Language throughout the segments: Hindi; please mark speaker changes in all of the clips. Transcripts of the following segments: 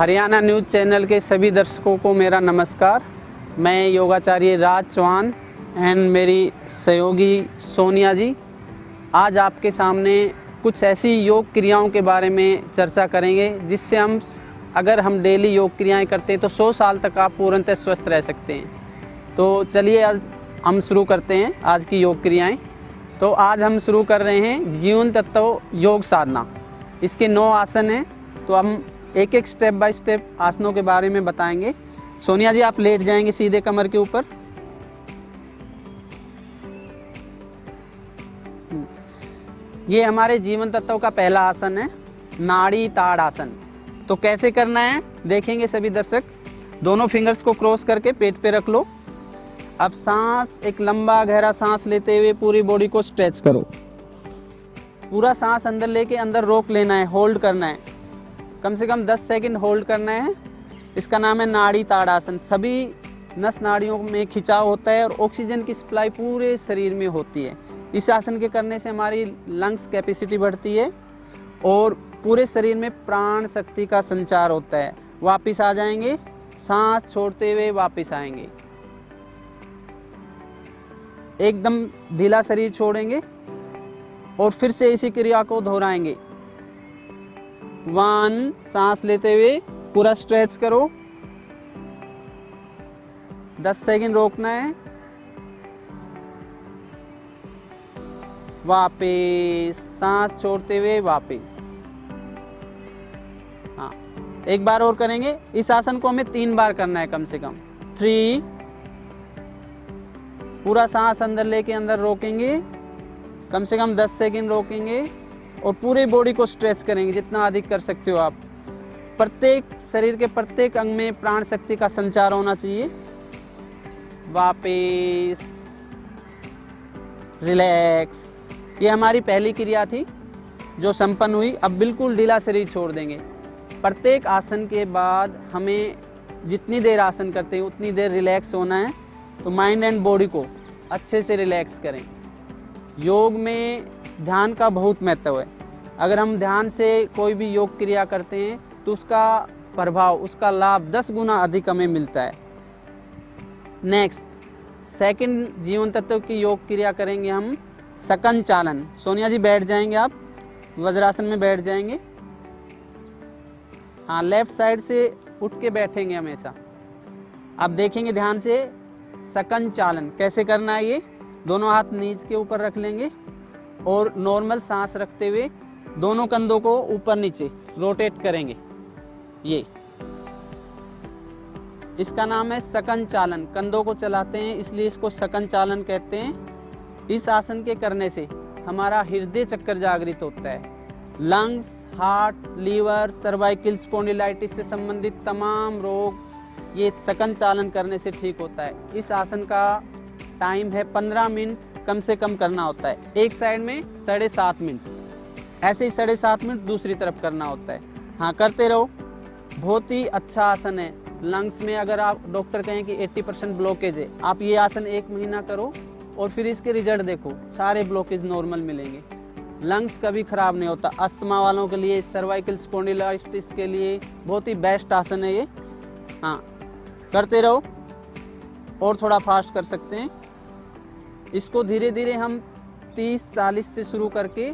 Speaker 1: हरियाणा न्यूज़ चैनल के सभी दर्शकों को मेरा नमस्कार। मैं योगाचार्य राज चौहान एंड मेरी सहयोगी सोनिया जी आज आपके सामने कुछ ऐसी योग क्रियाओं के बारे में चर्चा करेंगे जिससे अगर हम डेली योग क्रियाएं करते हैं तो 100 साल तक आप पूर्णतः स्वस्थ रह सकते हैं। तो चलिए आज हम शुरू करते हैं आज की योग क्रियाएं। तो आज हम शुरू कर रहे हैं जीवन तत्व योग साधना। इसके 9 आसन हैं, तो हम एक एक स्टेप बाय स्टेप आसनों के बारे में बताएंगे। सोनिया जी आप लेट जाएंगे सीधे कमर के ऊपर। ये हमारे जीवन तत्व का पहला आसन है, नाड़ी ताड़ आसन। तो कैसे करना है देखेंगे सभी दर्शक। दोनों फिंगर्स को क्रॉस करके पेट पे रख लो। अब सांस, एक लंबा गहरा सांस लेते हुए पूरी बॉडी को स्ट्रेच करो। पूरा सांस अंदर लेके अंदर रोक लेना है, होल्ड करना है, कम से कम 10 सेकंड होल्ड करना है। इसका नाम है नाड़ी ताड़ आसन। सभी नस नाड़ियों में खिंचाव होता है और ऑक्सीजन की सप्लाई पूरे शरीर में होती है। इस आसन के करने से हमारी लंग्स कैपेसिटी बढ़ती है और पूरे शरीर में प्राण शक्ति का संचार होता है। वापस आ जाएंगे, सांस छोड़ते हुए वापस आएंगे, एकदम ढीला शरीर छोड़ेंगे और फिर से इसी क्रिया को दोहराएंगे। 1 सांस लेते हुए पूरा स्ट्रेच करो, 10 सेकंड रोकना है, वापस सांस छोड़ते हुए वापस। हाँ, एक बार और करेंगे। इस आसन को हमें 3 बार करना है कम से कम। 3, पूरा सांस अंदर लेके अंदर रोकेंगे, कम से कम 10 सेकंड रोकेंगे और पूरे बॉडी को स्ट्रेच करेंगे जितना अधिक कर सकते हो आप। प्रत्येक शरीर के प्रत्येक अंग में प्राण शक्ति का संचार होना चाहिए। वापस रिलैक्स। ये हमारी पहली क्रिया थी जो संपन्न हुई। अब बिल्कुल ढीला शरीर छोड़ देंगे। प्रत्येक आसन के बाद हमें जितनी देर आसन करते हैं उतनी देर रिलैक्स होना है। तो माइंड एंड बॉडी को अच्छे से रिलैक्स करें। योग में ध्यान का बहुत महत्व है। अगर हम ध्यान से कोई भी योग क्रिया करते हैं तो उसका प्रभाव, उसका लाभ 10 गुना अधिक हमें मिलता है। नेक्स्ट, सेकंड जीवन तत्व की योग क्रिया करेंगे हम सकन चालन। सोनिया जी बैठ जाएंगे, आप वज्रासन में बैठ जाएंगे। हाँ, लेफ्ट साइड से उठ के बैठेंगे हमेशा। अब देखेंगे ध्यान से सकन चालन कैसे करना है। ये दोनों हाथ नीज के ऊपर रख लेंगे और नॉर्मल सांस रखते हुए दोनों कंधों को ऊपर नीचे रोटेट करेंगे। ये इसका नाम है सकन चालन। कंधों को चलाते हैं इसलिए इसको सकन चालन कहते हैं। इस आसन के करने से हमारा हृदय चक्र जागृत होता है। Lungs, heart, liver, cervical spondylitis से संबंधित तमाम रोग ये सकन चालन करने से ठीक होता है। इस आसन का टाइम है 15 मिनट कम से कम करना होता है। एक साइड में 7.5 मिनट, ऐसे ही 7.5 मिनट दूसरी तरफ करना होता है। हाँ, करते रहो। बहुत ही अच्छा आसन है। लंग्स में अगर आप डॉक्टर कहें कि 80% ब्लॉकेज है, आप ये आसन 1 महीना करो और फिर इसके रिजल्ट देखो, सारे ब्लॉकेज नॉर्मल मिलेंगे। लंग्स कभी खराब नहीं होता। अस्थमा वालों के लिए, सर्वाइकल स्पॉन्डिलाइटिस के लिए बहुत ही बेस्ट आसन है ये। हाँ, करते रहो और थोड़ा फास्ट कर सकते हैं। इसको धीरे धीरे हम 30-40 से शुरू करके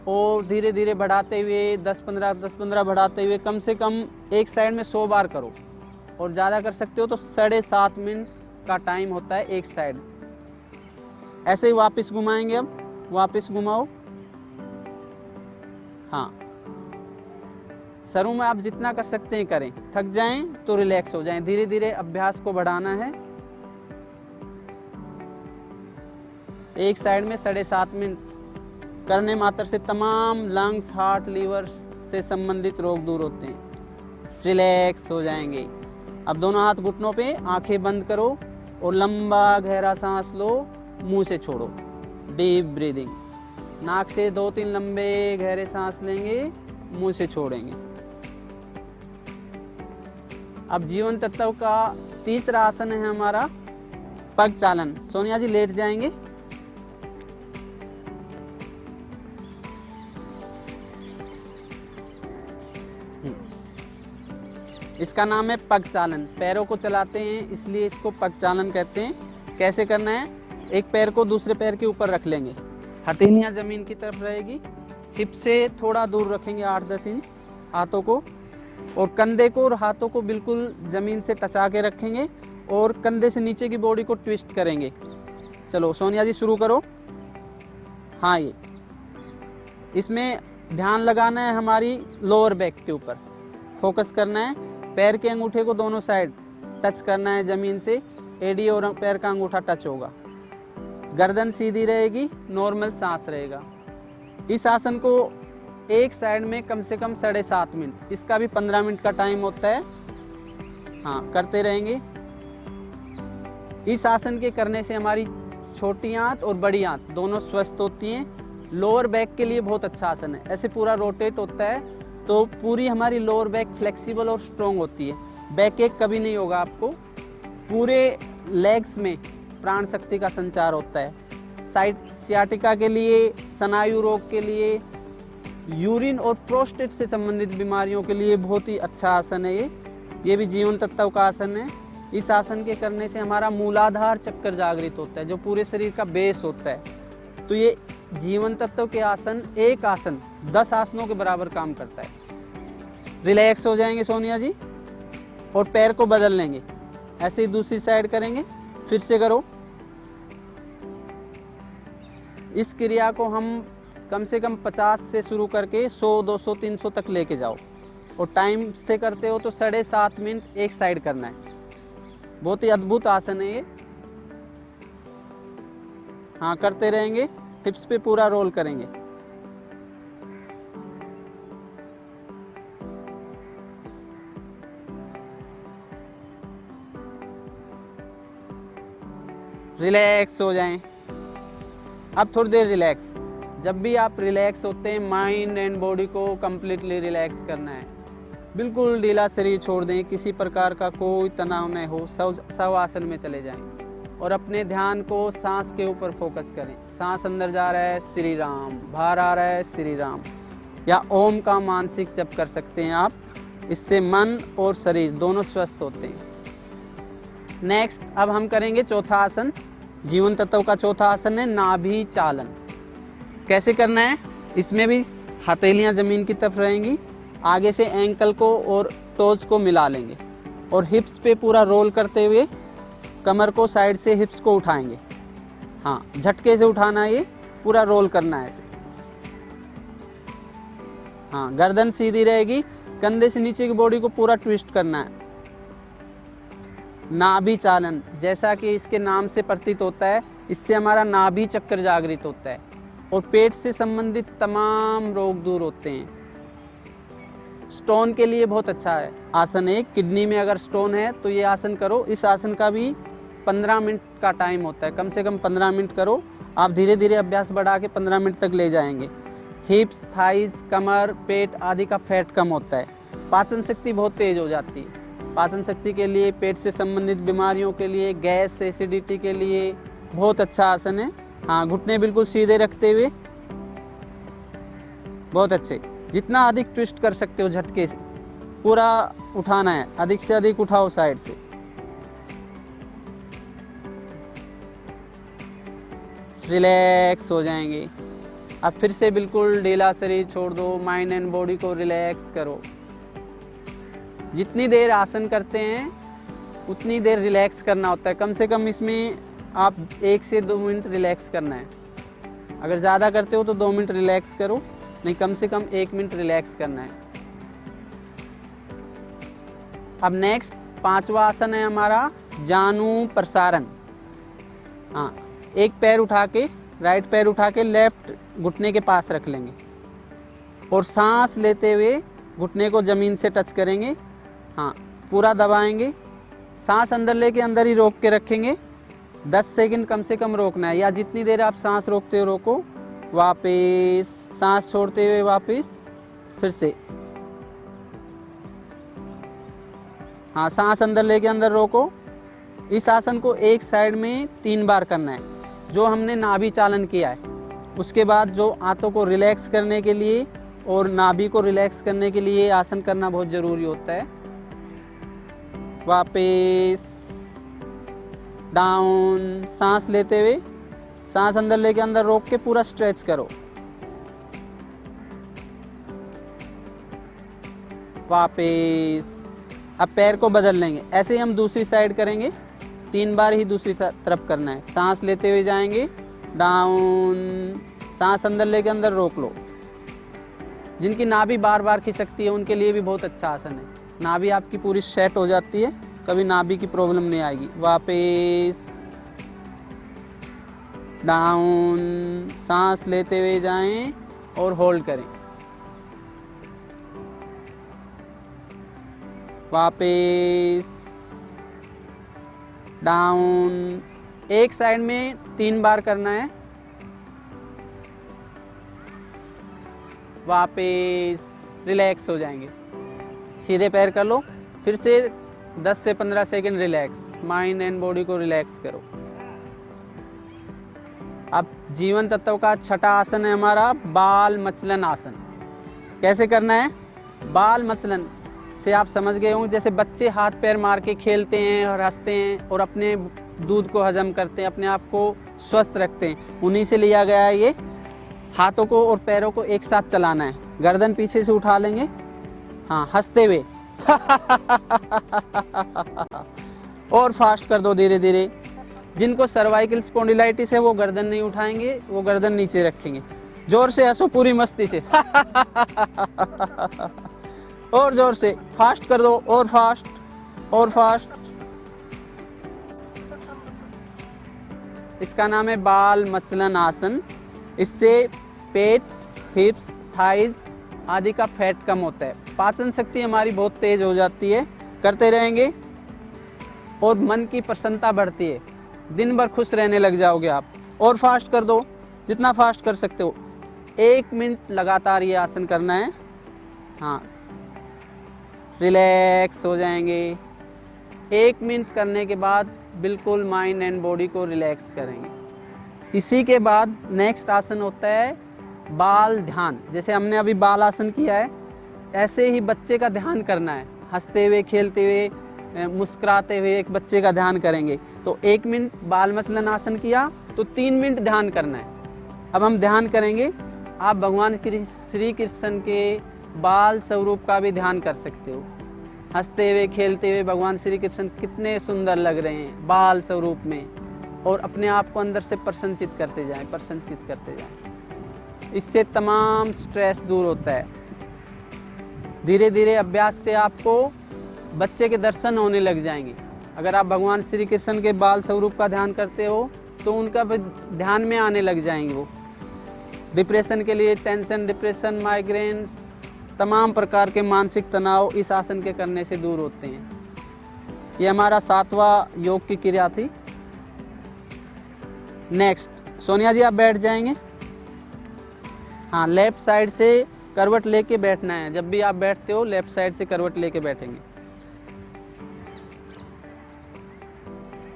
Speaker 1: और धीरे धीरे बढ़ाते हुए 10-15 बढ़ाते हुए कम से कम एक साइड में 100 बार करो और ज़्यादा कर सकते हो तो 7.5 मिनट का टाइम होता है एक साइड। ऐसे ही वापस घुमाएंगे। अब वापस घुमाओ। हाँ, शुरू में आप जितना कर सकते हैं करें, थक जाएं तो रिलैक्स हो जाएं। धीरे धीरे अभ्यास को बढ़ाना है। एक साइड में 7.5 मिनट करने मात्र से तमाम लंग्स, हार्ट, लीवर से संबंधित रोग दूर होते हैं, रिलैक्स हो जाएंगे। अब दोनों हाथ घुटनों पे, आंखें बंद करो और लंबा गहरा सांस लो, मुंह से छोड़ो। Deep breathing. नाक से 2-3 लंबे गहरे सांस लेंगे, मुंह से छोड़ेंगे। अब जीवन तत्व का तीसरा आसन है हमारा पग चालन। सोनिया जी लेट जाएंगे। इसका नाम है पग चालन। पैरों को चलाते हैं इसलिए इसको पग चालन कहते हैं। कैसे करना है, एक पैर को दूसरे पैर के ऊपर रख लेंगे, हथेलियाँ ज़मीन की तरफ रहेगी, हिप से थोड़ा दूर रखेंगे 8-10 इंच हाथों को, और कंधे को और हाथों को बिल्कुल ज़मीन से टचा के रखेंगे और कंधे से नीचे की बॉडी को ट्विस्ट करेंगे। चलो सोनिया जी शुरू करो। हाँ, ये इसमें ध्यान लगाना है, हमारी लोअर बैक के ऊपर फोकस करना है। पैर के अंगूठे को दोनों साइड टच करना है ज़मीन से, एडी और पैर का अंगूठा टच होगा। गर्दन सीधी रहेगी, नॉर्मल सांस रहेगा। इस आसन को एक साइड में कम से कम 7.5 मिनट, इसका भी 15 मिनट का टाइम होता है। हाँ, करते रहेंगे। इस आसन के करने से हमारी छोटी आंत और बड़ी आंत दोनों स्वस्थ होती हैं। लोअर बैक के लिए बहुत अच्छा आसन है। ऐसे पूरा रोटेट होता है तो पूरी हमारी लोअर बैक फ्लेक्सिबल और स्ट्रॉन्ग होती है। बैक एक कभी नहीं होगा आपको। पूरे लेग्स में प्राण शक्ति का संचार होता है। साइड सियाटिका के लिए, स्नायु रोग के लिए, यूरिन और प्रोस्टेट से संबंधित बीमारियों के लिए बहुत ही अच्छा आसन है ये भी जीवन तत्व का आसन है। इस आसन के करने से हमारा मूलाधार चक्कर जागृत होता है, जो पूरे शरीर का बेस होता है। तो ये जीवन तत्व के आसन, एक आसन 10 आसनों के बराबर काम करता है। रिलैक्स हो जाएंगे सोनिया जी और पैर को बदल लेंगे। ऐसे ही दूसरी साइड करेंगे, फिर से करो। इस क्रिया को हम कम से कम 50 से शुरू करके 100, 200, 300 तक लेके जाओ, और टाइम से करते हो तो 7.5 मिनट एक साइड करना है। बहुत ही अद्भुत आसन है ये। हाँ, करते रहेंगे। हिप्स पे पूरा रोल करेंगे। रिलैक्स हो जाएं। अब थोड़ी देर रिलैक्स। जब भी आप रिलैक्स होते हैं, माइंड एंड बॉडी को कंप्लीटली रिलैक्स करना है। बिल्कुल ढीला शरीर छोड़ दें, किसी प्रकार का कोई तनाव न हो, सव आसन में चले जाएं और अपने ध्यान को सांस के ऊपर फोकस करें। सांस अंदर जा रहा है, श्री राम, बाहर आ रहा है, श्री राम, या ओम का मानसिक जप कर सकते हैं आप। इससे मन और शरीर दोनों स्वस्थ होते हैं। नेक्स्ट अब हम करेंगे चौथा आसन। जीवन तत्व का चौथा आसन है नाभि चालन। कैसे करना है, इसमें भी हथेलियाँ ज़मीन की तरफ रहेंगी, आगे से एंकल को और टोज को मिला लेंगे और हिप्स पे पूरा रोल करते हुए कमर को साइड से हिप्स को उठाएंगे। हाँ, झटके से उठाना है, ये पूरा रोल करना है ऐसे। हाँ, गर्दन सीधी रहेगी, कंधे से नीचे की बॉडी को पूरा ट्विस्ट करना है। नाभि चालन, जैसा कि इसके नाम से प्रतीत होता है, इससे हमारा नाभि चक्कर जागृत होता है और पेट से संबंधित तमाम रोग दूर होते हैं। स्टोन के लिए बहुत अच्छा है आसन है। किडनी में अगर स्टोन है तो ये आसन करो। इस आसन का भी 15 मिनट का टाइम होता है, कम से कम 15 मिनट करो। आप धीरे धीरे अभ्यास बढ़ा के 15 मिनट तक ले जाएंगे। हिप्स, थाइज, कमर, पेट आदि का फैट कम होता है। पाचन शक्ति बहुत तेज हो जाती है। पाचन शक्ति के लिए, पेट से संबंधित बीमारियों के लिए, गैस, एसिडिटी के लिए बहुत अच्छा आसन है। हाँ, घुटने बिल्कुल सीधे रखते हुए, बहुत अच्छे। जितना अधिक ट्विस्ट कर सकते हो झटके से पूरा उठाना है, अधिक से अधिक उठाओ साइड से। रिलैक्स हो जाएंगे। अब फिर से बिल्कुल ढीला शरीर छोड़ दो, माइंड एंड बॉडी को रिलैक्स करो। जितनी देर आसन करते हैं उतनी देर रिलैक्स करना होता है। कम से कम इसमें आप 1 से 2 मिनट रिलैक्स करना है। अगर ज़्यादा करते हो तो 2 मिनट रिलैक्स करो, नहीं कम से कम 1 मिनट रिलैक्स करना है। अब नेक्स्ट 5वां आसन है हमारा जानु प्रसारण। हाँ, एक पैर उठा के, राइट पैर उठा के लेफ्ट घुटने के पास रख लेंगे और सांस लेते हुए घुटने को ज़मीन से टच करेंगे। हाँ, पूरा दबाएंगे। सांस अंदर लेके अंदर ही रोक के रखेंगे। 10 सेकंड कम से कम रोकना है, या जितनी देर आप सांस रोकते हो रोको। वापस सांस छोड़ते हुए वापस, फिर से। हाँ, सांस अंदर लेके अंदर रोको। इस आसन को एक साइड में 3 बार करना है, जो हमने नाभि चालन किया है। उसके बाद जो आंतों को रिलैक्स करने के लिए और नाभि को रिलैक्स करने के लिए आसन करना बहुत ज़रूरी होता है। वापस डाउन, सांस लेते हुए, सांस अंदर लेके अंदर रोक के पूरा स्ट्रेच करो, वापस। अब पैर को बदल लेंगे, ऐसे ही हम दूसरी साइड करेंगे, 3 बार ही दूसरी तरफ करना है। सांस लेते हुए जाएंगे, डाउन, सांस अंदर लेके अंदर रोक लो। जिनकी नाभि बार बार खिसकती है उनके लिए भी बहुत अच्छा आसन है, नाभि आपकी पूरी सेट हो जाती है, कभी नाभि की प्रॉब्लम नहीं आएगी। वापस डाउन, सांस लेते हुए जाएं और होल्ड करें, वापस डाउन। एक साइड में 3 बार करना है, वापस रिलैक्स हो जाएंगे। सीधे पैर कर लो, फिर से 10 से 15 second relax, mind and body को रिलैक्स करो। अब जीवन तत्व का छठा आसन है हमारा बाल मचलन आसन। कैसे करना है? बाल मचलन से आप समझ गए होंगे, जैसे बच्चे हाथ पैर मार के खेलते हैं और हंसते हैं और अपने दूध को हजम करते हैं, अपने आप को स्वस्थ रखते हैं, उन्हीं से लिया गया है ये। हाथों को और पैरों को एक साथ चलाना है, गर्दन पीछे से उठा लेंगे, हाँ हंसते हुए और फास्ट कर दो धीरे धीरे। जिनको सर्वाइकल स्पॉन्डिलाइटिस है वो गर्दन नहीं उठाएंगे, वो गर्दन नीचे रखेंगे। जोर से हंसो पूरी मस्ती से और जोर से, फास्ट कर दो, और फास्ट और फास्ट। इसका नाम है बाल मचलन आसन। इससे पेट, हिप्स, थाइज आदि का फैट कम होता है, पाचन शक्ति हमारी बहुत तेज हो जाती है, करते रहेंगे और मन की प्रसन्नता बढ़ती है, दिन भर खुश रहने लग जाओगे आप। और फास्ट कर दो, जितना फास्ट कर सकते हो। 1 मिनट लगातार ये आसन करना है, हाँ रिलैक्स हो जाएंगे। 1 मिनट करने के बाद बिल्कुल माइंड एंड बॉडी को रिलैक्स करेंगे। इसी के बाद नेक्स्ट आसन होता है बाल ध्यान। जैसे हमने अभी बाल आसन किया है, ऐसे ही बच्चे का ध्यान करना है, हंसते हुए, खेलते हुए, मुस्कुराते हुए एक बच्चे का ध्यान करेंगे। तो 1 मिनट बाल मचलन आसन किया तो 3 मिनट ध्यान करना है। अब हम ध्यान करेंगे, आप भगवान श्री कृष्ण के बाल स्वरूप का भी ध्यान कर सकते हो। हंसते हुए, खेलते हुए भगवान श्री कृष्ण कितने सुंदर लग रहे हैं बाल स्वरूप में, और अपने आप को अंदर से प्रसन्नचित करते जाएं, प्रसन्नचित करते जाएं। इससे तमाम स्ट्रेस दूर होता है। धीरे धीरे अभ्यास से आपको बच्चे के दर्शन होने लग जाएंगे। अगर आप भगवान श्री कृष्ण के बाल स्वरूप का ध्यान करते हो तो उनका ध्यान में आने लग जाएंगे वो। डिप्रेशन के लिए, टेंशन, डिप्रेशन, माइग्रेन्स, तमाम प्रकार के मानसिक तनाव इस आसन के करने से दूर होते हैं। ये हमारा 7वां योग की क्रिया थी। नेक्स्ट सोनिया जी आप बैठ जाएंगे, हाँ लेफ्ट साइड से करवट लेके बैठना है। जब भी आप बैठते हो लेफ्ट साइड से करवट लेके बैठेंगे।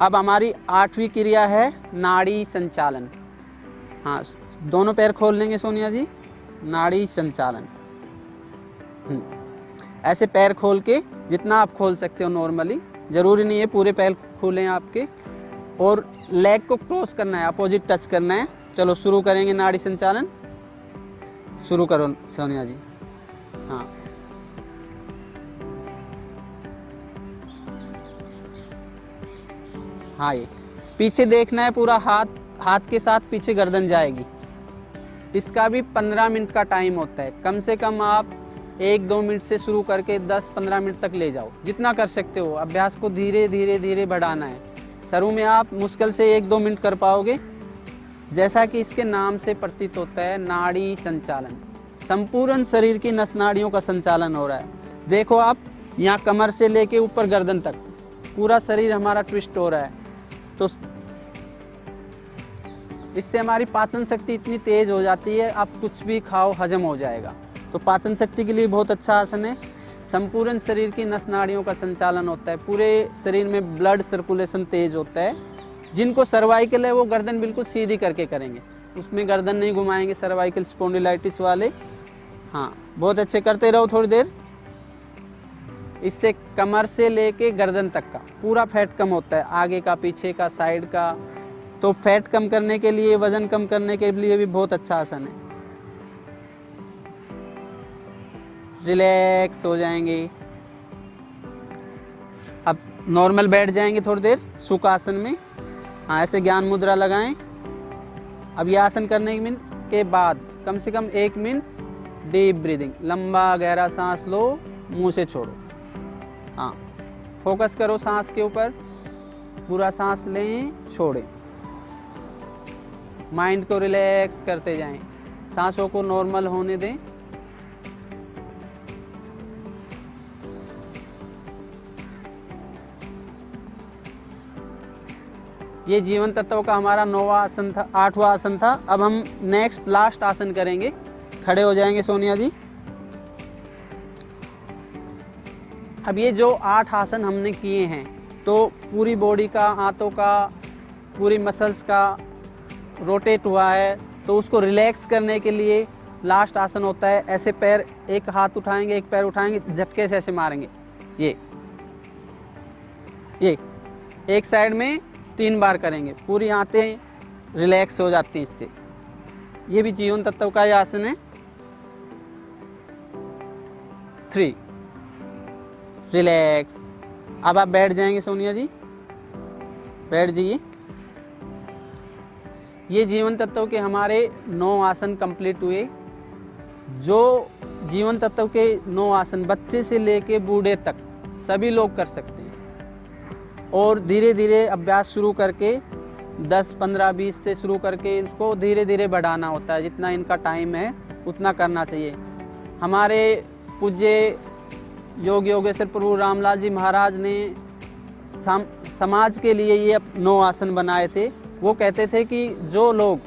Speaker 1: अब हमारी 8वीं क्रिया है नाड़ी संचालन। हाँ दोनों पैर खोल लेंगे सोनिया जी, नाड़ी संचालन। ऐसे पैर खोल के जितना आप खोल सकते हो नॉर्मली, जरूरी नहीं है पूरे पैर खोलें आपके, और लेग को क्रॉस करना है, अपोजिट टच करना है। चलो शुरू करेंगे नाड़ी संचालन। शुरू करो सोनिया जी। हाँ हाँ ये पीछे देखना है, पूरा हाथ के साथ पीछे गर्दन जाएगी। इसका भी 15 मिनट का टाइम होता है। कम से कम आप 1-2 मिनट से शुरू करके 10-15 मिनट तक ले जाओ, जितना कर सकते हो। अभ्यास को धीरे धीरे धीरे बढ़ाना है। शुरू में आप मुश्किल से 1-2 मिनट कर पाओगे। जैसा कि इसके नाम से प्रतीत होता है, नाड़ी संचालन, संपूर्ण शरीर की नस नाड़ियों का संचालन हो रहा है। देखो आप यहाँ कमर से लेके ऊपर गर्दन तक पूरा शरीर हमारा ट्विस्ट हो रहा है। तो इससे हमारी पाचन शक्ति इतनी तेज हो जाती है, आप कुछ भी खाओ हजम हो जाएगा। तो पाचन शक्ति के लिए बहुत अच्छा आसन है। संपूर्ण शरीर की नस नाड़ियों का संचालन होता है, पूरे शरीर में ब्लड सर्कुलेशन तेज होता है। जिनको सर्वाइकल है वो गर्दन बिल्कुल सीधी करके करेंगे, उसमें गर्दन नहीं घुमाएंगे, सर्वाइकल स्पॉन्डिलाइटिस वाले। हाँ बहुत अच्छे, करते रहो थोड़ी देर। इससे कमर से लेके गर्दन तक का पूरा फैट कम होता है, आगे का, पीछे का, साइड का। तो फैट कम करने के लिए, वजन कम करने के लिए भी बहुत अच्छा आसन है। रिलैक्स हो जाएंगे। अब नॉर्मल बैठ जाएंगे थोड़ी देर सुखासन में। हाँ, ऐसे ज्ञान मुद्रा लगाएं। अब ये आसन करने के बाद कम से कम 1 मिनट डीप ब्रीदिंग, लंबा गहरा सांस लो, मुंह से छोड़ो। हाँ, फोकस करो सांस के ऊपर, पूरा सांस लें, छोड़ें। माइंड को रिलैक्स करते जाएं, सांसों को नॉर्मल होने दें। ये जीवन तत्व का हमारा 9वां आसन था, 8वां आसन था। अब हम नेक्स्ट लास्ट आसन करेंगे। खड़े हो जाएंगे सोनिया जी। अब ये जो 8 आसन हमने किए हैं, तो पूरी बॉडी का, हाथों का, पूरी मसल्स का रोटेट हुआ है, तो उसको रिलैक्स करने के लिए लास्ट आसन होता है ऐसे पैर, एक हाथ उठाएंगे, एक पैर उठाएंगे, झटके से ऐसे मारेंगे। ये एक साइड में 3 बार करेंगे, पूरी आंतें रिलैक्स हो जाती हैं इससे। ये भी जीवन तत्व का ये आसन है। 3 रिलैक्स। अब आप बैठ जाएंगे सोनिया जी, बैठ जाइए। ये जीवन तत्व के हमारे 9 आसन कंप्लीट हुए। जो जीवन तत्व के 9 आसन बच्चे से लेके बूढ़े तक सभी लोग कर सकते हैं, और धीरे धीरे अभ्यास शुरू करके 10, 15, 20 से शुरू करके इसको धीरे धीरे बढ़ाना होता है। जितना इनका टाइम है उतना करना चाहिए। हमारे पूज्य योग योगेश्वर प्रभु रामलाल जी महाराज ने समाज के लिए ये 9 आसन बनाए थे। वो कहते थे कि जो लोग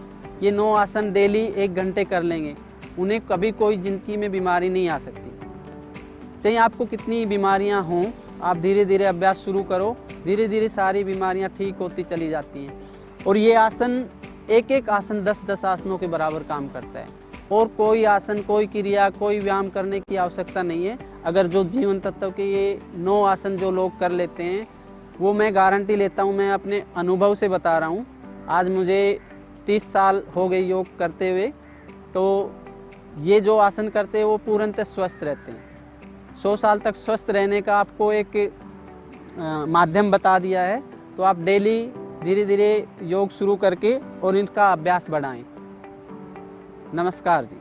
Speaker 1: ये 9 आसन डेली 1 घंटे कर लेंगे, उन्हें कभी कोई ज़िंदगी में बीमारी नहीं आ सकती। चाहे आपको कितनी बीमारियां हों, आप धीरे धीरे अभ्यास शुरू करो, धीरे धीरे सारी बीमारियां ठीक होती चली जाती हैं। और ये आसन, एक आसन 10-10 आसनों के बराबर काम करता है। और कोई आसन, कोई क्रिया, कोई व्यायाम करने की आवश्यकता नहीं है। अगर जो जीवन तत्व के ये 9 आसन जो लोग कर लेते हैं, वो मैं गारंटी लेता हूँ, मैं अपने अनुभव से बता रहा हूँ। आज मुझे 30 साल हो गए योग करते हुए, तो ये जो आसन करते हैं वो पूर्णतः स्वस्थ रहते हैं। 100 साल तक स्वस्थ रहने का आपको एक माध्यम बता दिया है। तो आप डेली धीरे धीरे योग शुरू करके और इनका अभ्यास बढ़ाएं। नमस्कार जी।